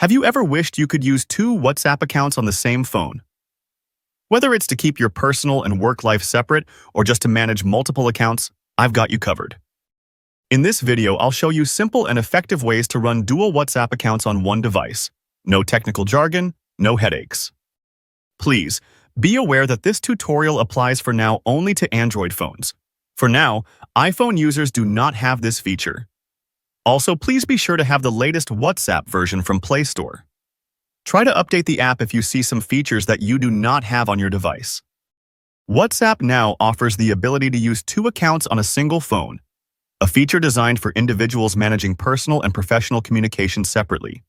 Have you ever wished you could use two WhatsApp accounts on the same phone? Whether it's to keep your personal and work life separate or just to manage multiple accounts, I've got you covered. In this video, I'll show you simple and effective ways to run dual WhatsApp accounts on one device. No technical jargon, no headaches. Please, be aware that this tutorial applies for now only to Android phones. For now, iPhone users do not have this feature. Also, please be sure to have the latest WhatsApp version from Play Store. Try to update the app if you see some features that you do not have on your device. WhatsApp now offers the ability to use two accounts on a single phone, a feature designed for individuals managing personal and professional communication separately.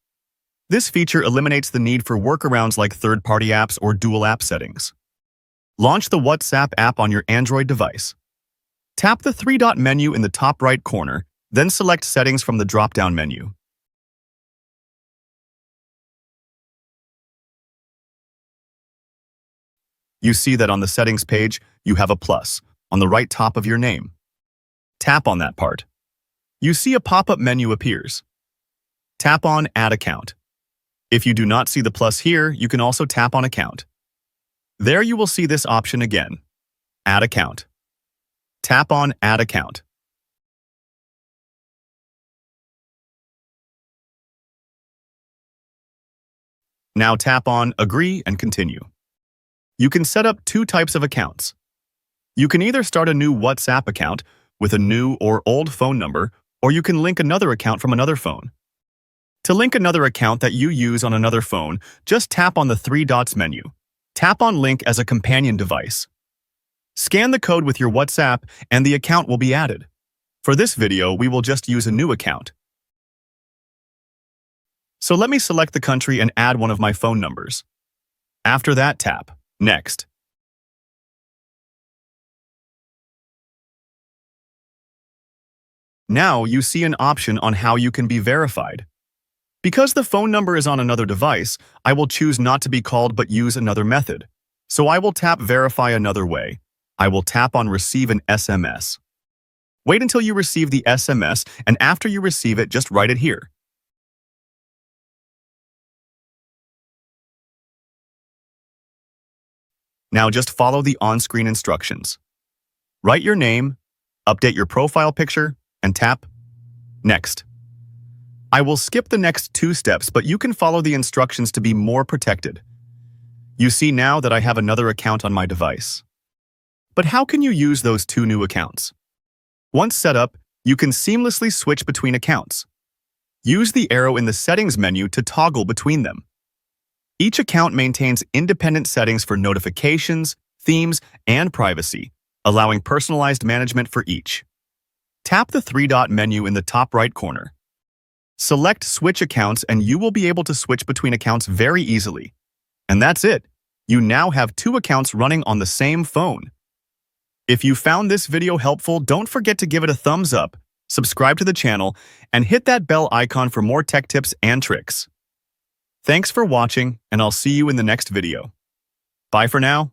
This feature eliminates the need for workarounds like third-party apps or dual app settings. Launch the WhatsApp app on your Android device. Tap the three-dot menu in the top right corner, then select Settings from the drop-down menu. You see that on the Settings page, you have a plus on the right top of your name. Tap on that part. You see a pop-up menu appears. Tap on Add Account. If you do not see the plus here, you can also tap on Account. There you will see this option again, Add Account. Tap on Add Account. Now tap on Agree and Continue. You can set up two types of accounts. You can either start a new WhatsApp account with a new or old phone number, or you can link another account from another phone. To link another account that you use on another phone, just tap on the three dots menu. Tap on Link as a companion device. Scan the code with your WhatsApp and the account will be added. For this video, we will just use a new account. So let me select the country and add one of my phone numbers. After that, tap Next. Now you see an option on how you can be verified. Because the phone number is on another device, I will choose not to be called but use another method. So I will tap Verify another way. I will tap on Receive an SMS. Wait until you receive the SMS, and after you receive it, just write it here. Now just follow the on-screen instructions. Write your name, update your profile picture, and tap Next. I will skip the next two steps, but you can follow the instructions to be more protected. You see now that I have another account on my device. But how can you use those two new accounts? Once set up, you can seamlessly switch between accounts. Use the arrow in the Settings menu to toggle between them. Each account maintains independent settings for notifications, themes, and privacy, allowing personalized management for each. Tap the three-dot menu in the top right corner. Select Switch Accounts and you will be able to switch between accounts very easily. And that's it. You now have two accounts running on the same phone. If you found this video helpful, don't forget to give it a thumbs up, subscribe to the channel, and hit that bell icon for more tech tips and tricks. Thanks for watching, and I'll see you in the next video. Bye for now.